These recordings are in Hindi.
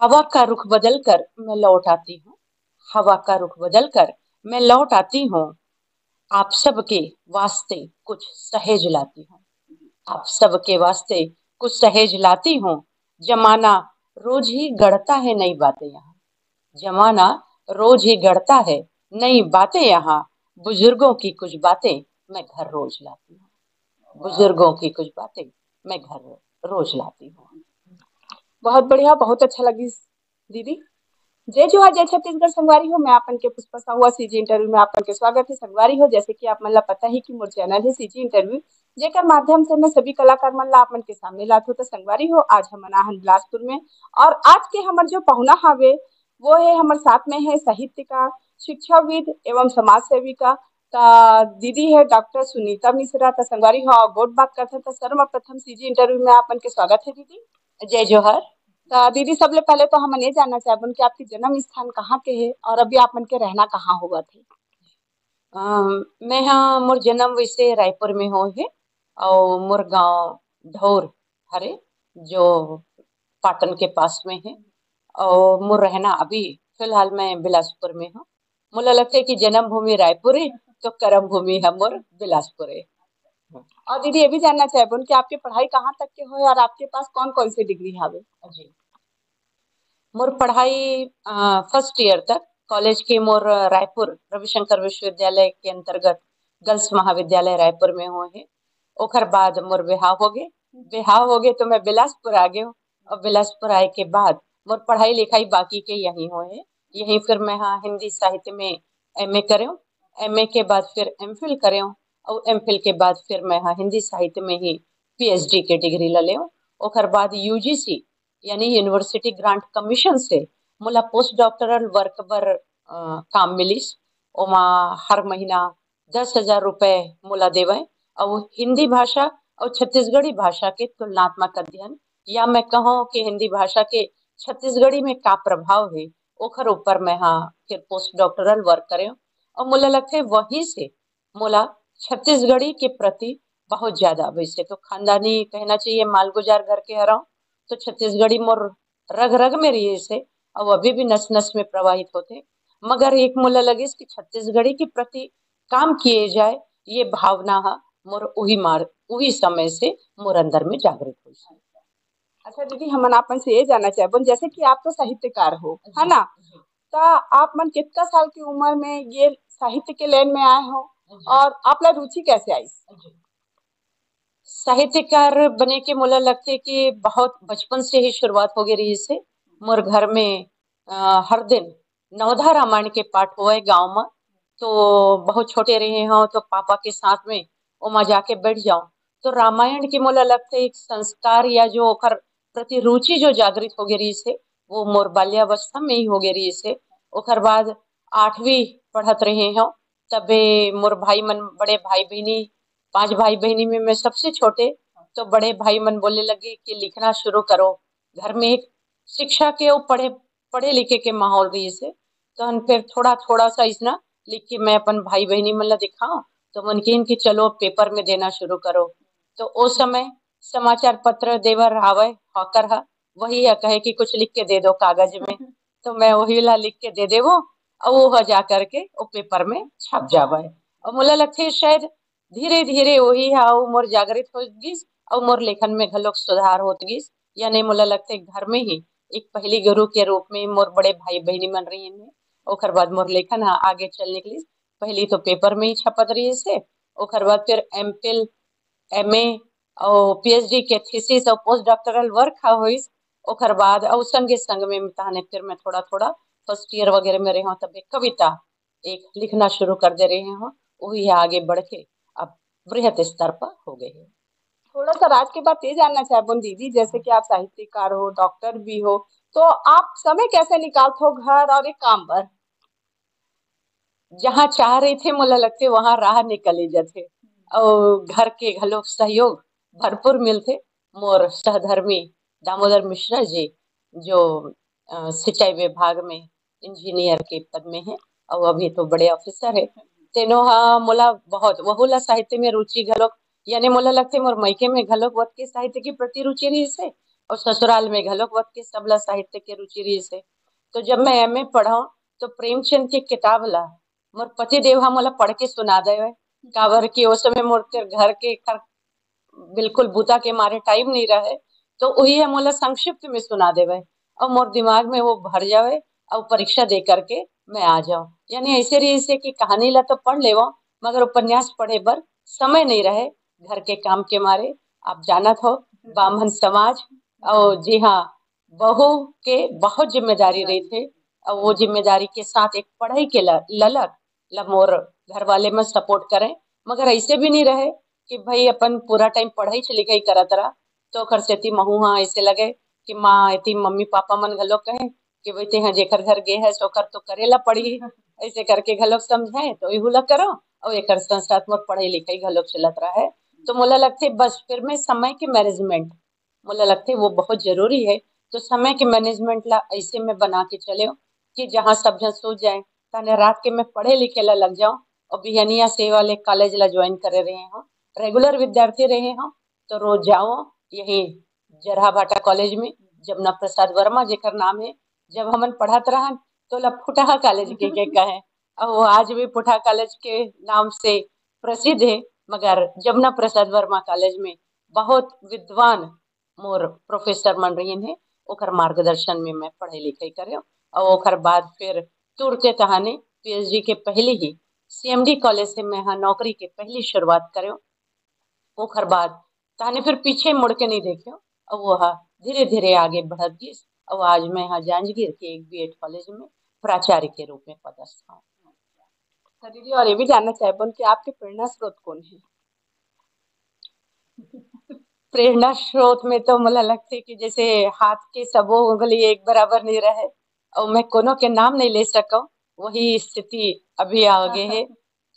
हवा का रुख बदल कर मैं लौट आती हूँ। हवा का रुख बदल कर मैं लौट आती हूँ। आप सबके वास्ते कुछ सहेज लाती हूँ। आप सबके वास्ते कुछ सहेज लाती हूँ। जमाना रोज ही गढ़ता है नई बातें यहाँ। जमाना रोज ही गढ़ता है नई बातें यहाँ। बुजुर्गों की कुछ बातें मैं घर रोज लाती हूँ। बुजुर्गों की कुछ बातें मैं घर रोज लाती हूँ। बहुत बढ़िया, बहुत अच्छा लगी दीदी। जय जोहार, जय छत्तीसगढ़। संगवारी हो, मैं आपन के पुष्पा साहू सीजी इंटरव्यू में आपन के स्वागत है। संगवारी हो, जैसे कि आप मन ला पता ही कि मोर चैनल है सीजी इंटरव्यू, जेकर माध्यम से मैं सभी कलाकार मन ला आपन के सामने लात हो। तो संगवारी हो, आज हम हन बिलासपुर में, और आज के हमर जो पहुना हावे वो है हमर साथ में है साहित्यकार, शिक्षाविद एवं समाज सेविका। दीदी है डॉक्टर सुनीता मिश्रा। संगवारी हो, गोट बात करते तो सर्वप्रथम सीजी इंटरव्यू में आपन के स्वागत है दीदी। जय जोहर। दीदी, सबले पहले तो हम ये जानना चाहबन कि आपकी जन्म स्थान कहाँ के है और अभी आप मन के रहना कहाँ हुआ थे। मैं हाँ मोर जन्म वैसे रायपुर में हो है और मोर गांव ढोर हरे जो पाटन के पास में है। और मोर रहना अभी फिलहाल मैं बिलासपुर में हूँ। मुझे लगता है कि जन्म भूमि रायपुर है तो कर्म भूमि है मोर बिलासपुर है। और दीदी, ये भी जानना चाहबन कि आपकी पढ़ाई कहाँ तक के हो और आपके पास कौन कौन सी डिग्री हावे। जी, मोर पढ़ाई फर्स्ट ईयर तक कॉलेज के मोर रायपुर रविशंकर विश्वविद्यालय के अंतर्गत गर्ल्स महाविद्यालय रायपुर में हुए हैं। ओकर बाद मोर बिहाव हो गए। बिहाव हो गए तो मैं बिलासपुर आ गए हूँ। और बिलासपुर आए के बाद मोर पढ़ाई लिखाई बाकी के यहीं हुए हैं। यहीं फिर मैं हाँ हिंदी साहित्य में एमए करे हूँ। एमए के बाद फिर एमफिल करे हूँ। और एमफिल के बाद फिर मैं हाँ हिंदी साहित्य में ही पीएचडी के डिग्री ले हूँ। ओकर बाद यूजीसी यानी यूनिवर्सिटी ग्रांट कमीशन से मोला पोस्ट डॉक्टरल वर्क बर काम मिलिस। ओमा हर महीना 10,000 रुपए मोला देवे। और हिंदी भाषा और छत्तीसगढ़ी भाषा के तुलनात्मक अध्ययन, या मैं कहूँ कि हिंदी भाषा के छत्तीसगढ़ी में का प्रभाव है ओखर ऊपर मैं हाँ फिर पोस्ट डॉक्टरल वर्क करे। और मोला लगता है वहीं से मोला छत्तीसगढ़ी के प्रति बहुत ज्यादा, वैसे तो खानदानी कहना चाहिए मालगुजार घर के हराऊं, तो छत्तीसगढ़ी मोर रग रग में रही से और अभी भी नस नस में प्रवाहित होते। मगर एक मुला लगे कि छत्तीसगढ़ी के प्रति काम किए जाए, ये भावना मोर उही समय से मोर अंदर में जागृत हुई। अच्छा दीदी, हम आपन से ये जानना चाहबन, जैसे कि आप तो साहित्यकार हो, है जी ना। जी तो आप मन कितना साल की उम्र में ये साहित्य के लाइन में आए हो जी और आप ला रुचि कैसे आई। जी। साहित्यकार बने के मोला लगते कि बहुत बचपन से ही शुरुआत हो गई रही से। मोर घर में हर दिन नवधा रामायण के पाठ हुए गांव में। तो बहुत छोटे रहे हो तो पापा के साथ में ओमा जाके बैठ जाओ। तो रामायण के मोला लगते एक संस्कार या जो ओकर प्रति रुचि जो जागृत हो गई रही से वो मोर बाल्यावस्था में ही हो गई रही से। ओकर बाद 8वीं पढ़त रहे हो तबे मोर भाई मन, बड़े भाई बहनी, 5 भाई बहनी में मैं सबसे छोटे। तो बड़े भाई मन बोलने लगे कि लिखना शुरू करो। घर में एक शिक्षा के वो पढ़े पढ़े लिखे के माहौल रही से। तो हम फिर थोड़ा थोड़ा सा इसना लिख के मैं अपन भाई बहनी मन ला दिखाऊं। तो मन की चलो पेपर में देना शुरू करो। तो उस समय समाचार पत्र देवर आवे हॉकर हा, वही है कहे कि कुछ लिख के दे दो कागज में। तो मैं वही ला लिख के दे देवो और वो जा करके वो पेपर में छप जावे। और मुला लगता है शायद धीरे धीरे वही हाउ मोर जागृत हो गिस और मोर लेखन में घलोक सुधार होत गिस। यानी मोला लगता है घर में ही एक पहली गुरु के रूप में मोर बड़े भाई बहनी मन रही है। ओकर बाद मोर लेखन आगे चल निकली। पहली तो पेपर में ही छपत रही से। ओकर बाद फिर एमफिल, एमए और पीएचडी के थीसिस और पोस्ट डॉक्टरल वर्क हुई। ओकर बाद और संगे संग में ताने फिर मैं थोड़ा थोड़ा फर्स्ट ईयर वगैरह में रही हूँ तब एक कविता एक लिखना शुरू कर दे रहे हैं। वही आगे बढ़ के अब बृहत स्तर पर हो गए हैं। थोड़ा सा राज के बात ये जानना चाहबन दीदी, जैसे कि आप साहित्यकार हो, डॉक्टर भी हो, तो आप समय कैसे निकालते हो घर और एक काम पर। जहाँ चाह रहे थे मुला लगते वहां राह निकले जाते। और घर के घलो सहयोग भरपूर मिलते। मोर सहधर्मी दामोदर मिश्रा जी जो सिंचाई विभाग में इंजीनियर के पद में है और अभी तो बड़े ऑफिसर है। तेनो हाँ मोला बहुत वहुला साहित्य में रुचि घलोक, यानी मोला लगते मोर मायके में घलोक वत के साहित्य की प्रति रुचि रही से। और ससुराल में घलोक वक्त के सबला साहित्य के रुचि रही से। तो जब मैं एमए पढ़ा तो प्रेमचंद की किताब ला मोर पति देव हा मोला पढ़ के सुना देवे। काबर की उस समय मोर के घर के बिल्कुल बूता के मारे टाइम नहीं रहे, तो वही है मोला संक्षिप्त में सुना देवे और मोर दिमाग में वो भर जावे और परीक्षा दे करके मैं आ जाऊं। यानी ऐसे रही से कि कहानी ला तो पढ़ लेवो मगर उपन्यास पढ़े बर समय नहीं रहे घर के काम के मारे। आप जानत हो ब्राह्मण समाज, और जी हाँ, बहू के बहुत जिम्मेदारी रही थे और वो जिम्मेदारी के साथ एक पढ़ाई के ललक मोर घर वाले में सपोर्ट करें, मगर ऐसे भी नहीं रहे कि भाई अपन पूरा टाइम पढ़ाई से लिखाई करत रहा। तो ओकर सेती महू हाँ ऐसे लगे कि माँ एती मम्मी पापा मन घलोक कहे कि भाई तेहा जेकर घर गे है सोकर तो करेला पड़ी, ऐसे करके घलोक समझाए तो इहू ला करो और एकर साथ साथ मोर पढ़ाई लिखाई घलोक चलत रहा है। तो मोला लगथे बस फिर में समय के मैनेजमेंट मोला लगथे वो बहुत जरूरी है। तो समय के मैनेजमेंट ला ऐसे में बना के चले कि जहाँ सब जन सो जाए ताने रात के मैं पढ़े लिखे ला लग जाऊं और बिहनिया से वाले कॉलेज ला ज्वाइन करे रहे हो, रेगुलर विद्यार्थी रहे हो तो रोज जाओ यही जरहा भाटा कॉलेज में जमुना प्रसाद वर्मा जेकर नाम है। जब हमन पढ़त रहन तो ला फुटहा कॉलेज के कहे और वो आज भी फुटहा कॉलेज के नाम से प्रसिद्ध है। मगर जमुना प्रसाद वर्मा कॉलेज में बहुत विद्वान मोर प्रोफेसर मन रही है, ओकर मार्गदर्शन में मैं पढ़ाई लिखाई करे और ओकर बाद फिर तुरते तहाने पीएचडी के पहले ही सीएमडी कॉलेज से मैं हाँ नौकरी के पहली शुरुआत करे। ओकर बाद ताने फिर पीछे मुड़ के नहीं देखे और वो हा धीरे धीरे आगे बढ़त गई और आज मैं यहाँ जांजगीर के एक बीएड कॉलेज में प्राचार्य के रूप में पदस्थ हूँ। तो दीदी और ये भी जानना चाहे कि आपके प्रेरणा स्रोत कौन है? प्रेरणा स्रोत में तो मला लगते कि जैसे हाथ के सबो उंगली एक बराबर नहीं रहे और मैं कोनो के नाम नहीं ले सकूं, वही स्थिति अभी आगे है।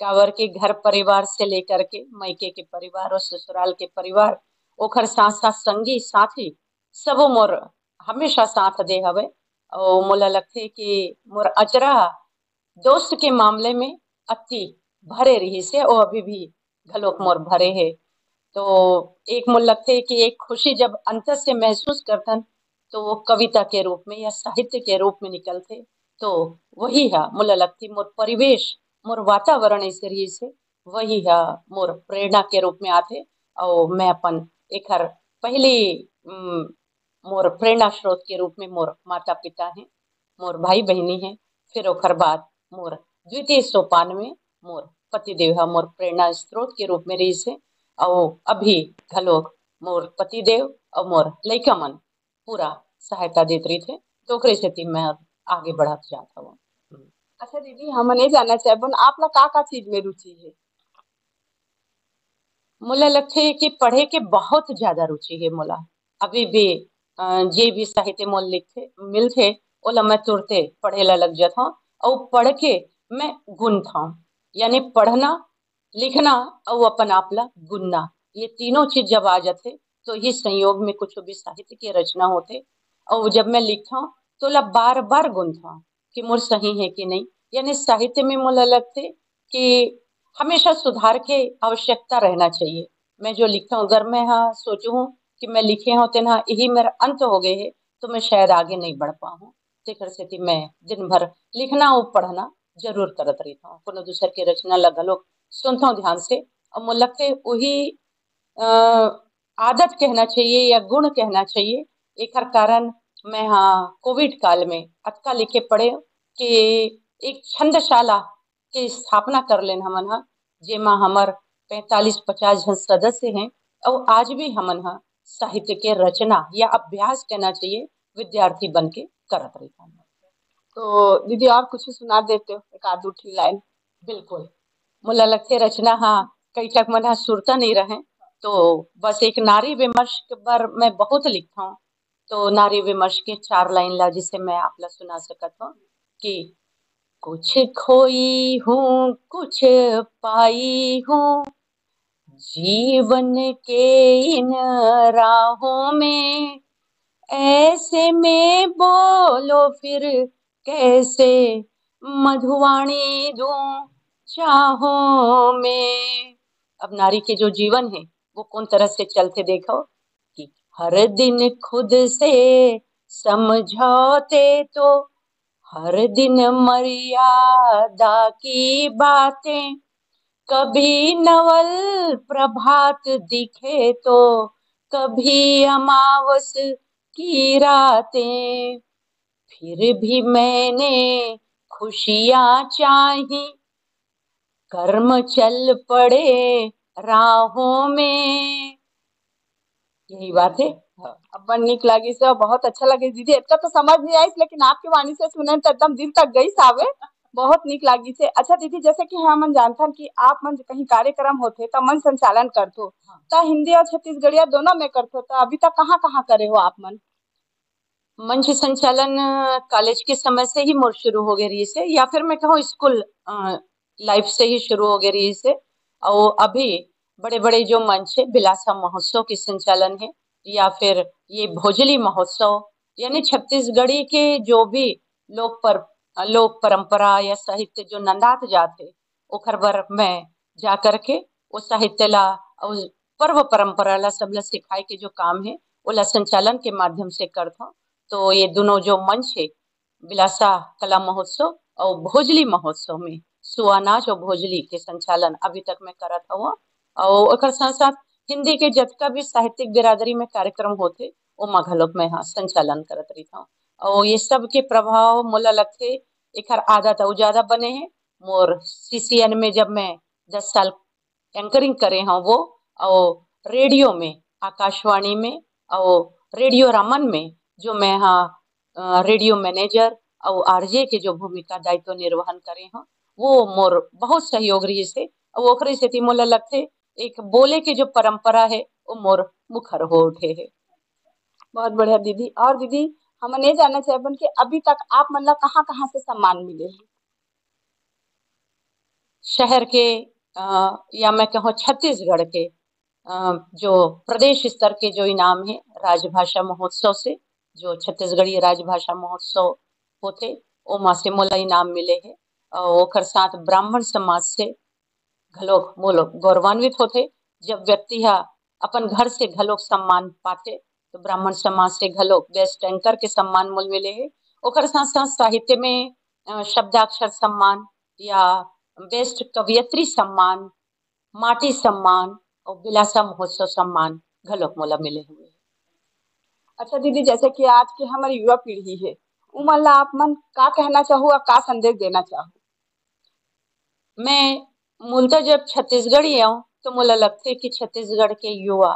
काबर के घर परिवार से लेकर के मायके के परिवार और ससुराल के परिवार ओखर साथ साथ संगी साथी सबो मोर हमेशा साथ दे हवे। और मोला लगथे कि मोर अचरा दोस्त के मामले में अति भरे रही से और अभी भी घलोक मोर भरे है। तो एक मोल लगते है कि एक खुशी जब अंतर से महसूस करतन तो वो कविता के रूप में या साहित्य के रूप में निकलते। तो वही है मोला लगती मोर परिवेश मोर वातावरण ऐसे रही से वही है मोर प्रेरणा के रूप में आते। और मैं अपन एक हर पहली मोर प्रेरणा स्रोत के रूप में मोर माता पिता है, मोर भाई बहनी है, फिर ओकर बाद मोर द्वितीय सोपान में मोर पति देव मोर प्रेरणा स्रोत के रूप में रही से। और अभी घलोक मोर पति देव और मोर लइका मन पूरा सहायता देते रही थे तो ओकरे सेती मैं आगे बढ़त जाता हूँ। अच्छा दीदी हमन ये जानना चाहे आप ला का चीज में रुचि है? मोला लगथे है कि पढ़े के बहुत ज्यादा रुचि है मोला अभी भी। जे भी साहित्य मोल लिखथे मिलथे ओला मैं तुरते पढ़े ला लग जाता हूँ और पढ़ के मैं गुनता हूँ। यानी पढ़ना लिखना और अपन आप ला गुनना ये तीनों चीज जब आ जाते तो ये संयोग में कुछ भी साहित्य की रचना होते। और जब मैं लिखता हूँ तो ला बार बार गुनता हूँ कि मोर सही है कि नहीं। यानी साहित्य में मोला लगते कि हमेशा सुधार के आवश्यकता रहना चाहिए। मैं जो लिखता हूँ अगर मैं हाँ सोचू हूँ कि मैं लिखे होते ना यही मेरा अंत हो गए है तो मैं शायद आगे नहीं बढ़ पाऊँ। तेकर से मैं दिन भर लिखना और पढ़ना जरूर करत रहता हूँ। कोनो दूसर के रचना लगा लो सुनता हूँ ध्यान से और मुझे लगता है वही आदत कहना चाहिए या गुण कहना चाहिए। एक कारण मैं हाँ कोविड काल में अतका लिखे पढ़े कि एक छंदशाला की स्थापना कर लेन हमन हा जेमा हमर 45-50 जन सदस्य हैं और आज भी हमन हा साहित्य के रचना या अभ्यास कहना चाहिए विद्यार्थी बन के करत रहता हूँ। तो दीदी और कुछ सुना देते हो एक आध उठी लाइन? बिल्कुल मुला लगते रचना हाँ कई तक मन हा सुरता नहीं रहे तो बस एक नारी विमर्श पर मैं बहुत लिखता हूँ। तो नारी विमर्श के 4 लाइन ला जिसे मैं आप ला सुना सकत हूँ कि कुछ खोई हूँ कुछ पाई हूँ जीवन के इन राहों में ऐसे में बोलो फिर कैसे मधुवाणी दूं चाहों में। अब नारी के जो जीवन है वो कौन तरह से चलते देखो कि हर दिन खुद से समझौते तो हर दिन मर्यादा की बातें, कभी नवल प्रभात दिखे तो कभी अमावस की रातें, फिर भी मैंने खुशियां चाही, कर्म चल पड़े राहों में। यही बात है। हाँ। अब बड़ नीक लागी से, बहुत अच्छा लगे दीदी। इतना तो समझ नहीं आई, लेकिन आपके वाणी से सुने तो एकदम दिल तक गई सावे। बहुत नीक लागी से। अच्छा दीदी, जैसे कि हमन जानथन कि आप मन कहीं कार्यक्रम होथे त मन संचालन करथो, हाँ। त हिंदी और छत्तीसगढ़िया दोनों में करथो, त अभी तक कहाँ कहाँ करे हो आप मन? मंच संचालन कॉलेज के समय से ही मोर शुरू हो गई रही से, या फिर मैं कहूँ स्कूल लाइफ से ही शुरू हो गई रही से। और अभी बड़े बड़े जो मंच है, बिलासा महोत्सव के संचालन है, या फिर ये भोजली महोत्सव, यानी छत्तीसगढ़ी के जो भी लोक परंपरा या साहित्य जो नंदात जाते, ओखर बर मैं जा करके वो साहित्य ला और पर्व परंपरा ला सब ला सिखाए के जो काम है, ओला संचालन के माध्यम से करता। तो ये दोनों जो मंच है, बिलासा कला महोत्सव और भोजली महोत्सव में सुआ नाच और भोजली के संचालन अभी तक मैं करत हूँ। और ओकर साथ साथ हिंदी के जतका भी साहित्यिक बिरादरी में कार्यक्रम होते, ओमा घलोक मैं हाँ संचालन करत रही हूँ। और ये सब के प्रभाव मोला लगथे एकर आदत और ज्यादा बने हैं मोर सीसीएन में, जब मैं 10 साल एंकरिंग करे हूँ वो, और रेडियो में, आकाशवाणी में और रेडियो रमन में जो मैं हाँ रेडियो मैनेजर और आरजे के जो भूमिका दायित्व निर्वहन करे हूँ, वो मोर बहुत सहयोग रही से। और ओकरे सेती मोला लगथे एक बोले के जो परंपरा है वो मोर मुखर हो उठे है। बहुत बढ़िया दीदी। और दीदी, हमन ये जानना चाहबन कि अभी तक आप मन ला कहाँ कहाँ से सम्मान मिले हैं? शहर के या मैं कहूँ छत्तीसगढ़ के जो प्रदेश स्तर के जो इनाम है राजभाषा महोत्सव से, जो छत्तीसगढ़ी राजभाषा महोत्सव होते, ओमा से मोला इनाम मिले है। और ओकर साथ ब्राह्मण समाज से घलोक मोलोक गौरवान्वित होते। जब व्यक्ति हा अपन घर से घलोक सम्मान पाते, तो ब्राह्मण समाज से घलोक बेस्ट एंकर के सम्मान मोल मिले है। ओकर साथ साथ साहित्य में शब्दाक्षर सम्मान या बेस्ट कवियत्री सम्मान, माटी सम्मान और बिलासा महोत्सव सम्मान घलोक मोला मिले हुए हैं। अच्छा दीदी, जैसे कि आज की हमारी युवा पीढ़ी है, उमन ला आप मन का कहना चाहो और का संदेश देना चाहो? मैं मूलतः जब छत्तीसगढ़ी आऊँ तो मोला लगथे कि छत्तीसगढ़ के युवा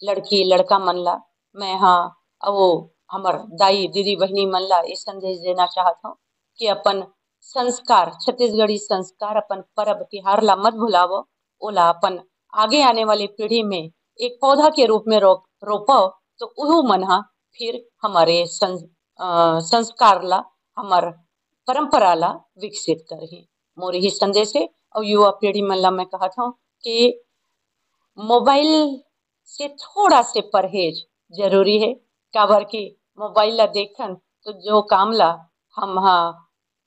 लड़की लड़का मन ला मैं हाँ वो हमर दाई दीदी बहनी मन ला ये संदेश देना चाहत हूँ कि अपन संस्कार, छत्तीसगढ़ी संस्कार, अपन परब तिहार ला मत भुलावो। ओला अपन आगे आने वाली पीढ़ी में एक पौधा के रूप में रोपो, तो उहू मन हा फिर हमारे संस्कार ला, हमार परंपरा ला विकसित करही। मोर ही संदेश है। और युवा पीढ़ी मन ला मैं कहत हूँ कि मोबाइल से थोड़ा से परहेज जरूरी है। काबर की मोबाइल ला देखथन तो जो काम ला हम हा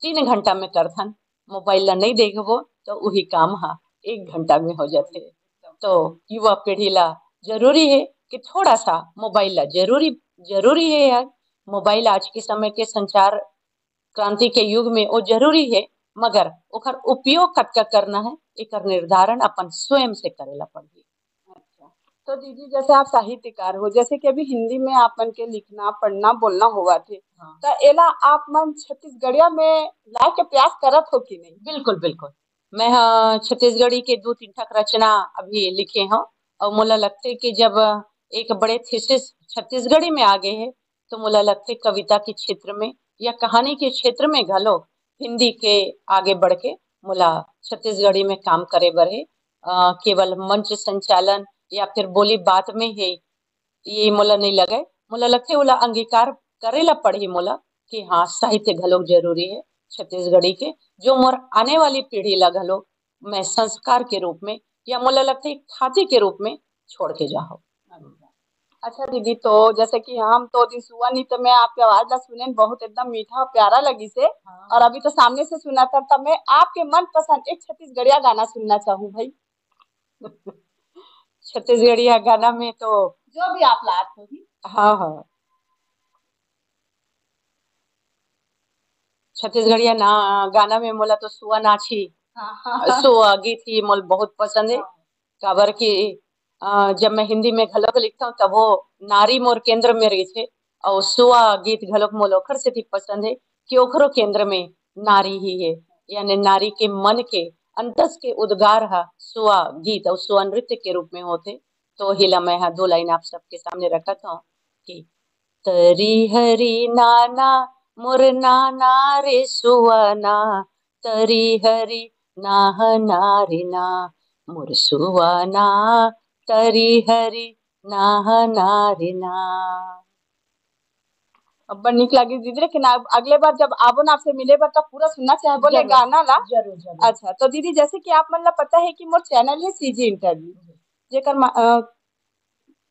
3 घंटा में करथन, मोबाइल ला नहीं देखबो तो वही काम हा 1 घंटा में हो जाते। तो युवा पीढ़ी ला जरूरी है कि थोड़ा सा मोबाइल ला जरूरी जरूरी है यार। मोबाइल आज के समय के संचार क्रांति के युग में वो जरूरी है, मगर ओकर उपयोग कतका करना है एकर निर्धारण अपन स्वयं से करेला पड़ही। अच्छा, तो दीदी जैसे आप साहित्यकार हो, जैसे कि अभी हिंदी में आप मन के लिखना पढ़ना बोलना होवा थे, हाँ। तो एला आप मन छत्तीसगढ़िया में लाए के प्रयास करत हो कि नहीं? बिल्कुल बिल्कुल। मैं हाँ छत्तीसगढ़ी के 2-3 ठक रचना अभी लिखे हूँ। और मोला लगते कि जब एक बड़े थीसिस छत्तीसगढ़ी में आ गए हैं, तो मोला लगते कविता के क्षेत्र में या कहानी के क्षेत्र में घलो हिंदी के आगे बढ़ के मोला छत्तीसगढ़ी में काम करे बर है। केवल मंच संचालन या फिर बोली बात में है ये मोला नहीं लगे। मोला लगथे ओला अंगीकार करेला पड़ही मोला कि हाँ साहित्य घलोक जरूरी है छत्तीसगढ़ी के, जो मोर आने वाली पीढ़ी ला घलोक मैं संस्कार के रूप में या मोला लगथे खाती के रूप में छोड़ के जाओ। अच्छा दीदी, तो जैसे कि हम तो दिन सुआ नहीं, तो मैं आपके आवाज ला सुने में बहुत एकदम मीठा और प्यारा लगी से। और हाँ। अभी तो सामने से सुना था, तब मैं आपके मन पसंद एक छत्तीसगढ़िया गाना सुनना चाहूँ भाई। छत्तीसगढ़ी गाना में तो जो भी आप लात होगी। हाँ हाँ। छत्तीसगढ़िया ना गाना में मोला तो सुआ नाची, हाँ हाँ सुआ गीत ही मोल बहुत पसंद है। हाँ। काबर की जब मैं हिंदी में घलोक लिखता हूँ तब वो नारी मोर केंद्र में रही थे। और सुआ गीत घलोक मोल ओखर से थी पसंद है कि ओखरो केंद्र में नारी ही है। यानी नारी के मन के अंतस के उद्गार हा सुआ गीत और सुआ नृत्य के रूप में होते। तो हिला मैं यहाँ दो लाइन आप सबके सामने रखा था कि तरी हरी नाना मोर नाना रे सुवना, तरी हरी नाह नारी ना मोर सुवना, तरी हरी नाह नारी ना। अब बड़ निक लगी दीदी, लेकिन अब अगले बार जब आबो ना आपसे मिले बार तब पूरा सुनना चाहे बोले जरूर गाना ला। जरूर जरूर। अच्छा तो दीदी जैसे कि आप मतलब पता है कि मोर चैनल है सीजी इंटरव्यू, जेकर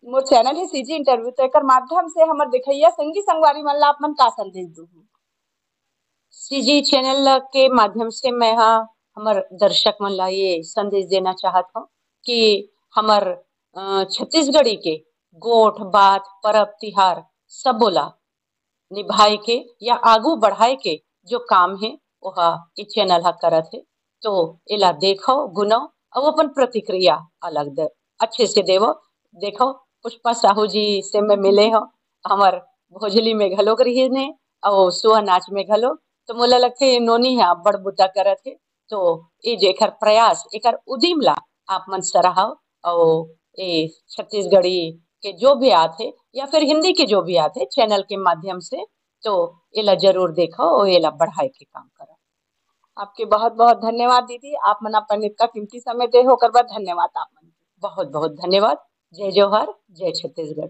मोर चैनल है सीजी इंटरव्यू, तो एकर माध्यम से हमर देखैया संगी संगवारी मन ला आप मन का संदेश दू। सीजी चैनल के माध्यम से मैं हाँ हमर दर्शक मन ला ये संदेश देना चाहत हूँ कि हमर छत्तीसगढ़ी के गोठ बात परब तिहार सब बोला निभाए के या आगू बढ़ाए के जो काम है वह ये चैनल हा करत है। तो एला देखो गुनो और अपन प्रतिक्रिया अलग दे अच्छे से देवो। देखो पुष्पा साहू जी से मैं मिले हो, हमर भोजली में घलोक रही ने और सुआ नाच में घलो। तो मोला लगथे ये नोनी है बड़ बुद्धा करत है। तो ये जेकर प्रयास एकर उदिम ला आप मन सराहव। और ये छत्तीसगढ़ी के जो भी आते या फिर हिंदी के जो भी आते चैनल के माध्यम से तो एला जरूर देखो और एला बढ़ाए के काम करो। आपके बहुत बहुत धन्यवाद दीदी, आप मन अपन इतना कीमती समय दे होकर बाद धन्यवाद आप मन। बहुत बहुत धन्यवाद। जय जवाहर जय छत्तीसगढ़।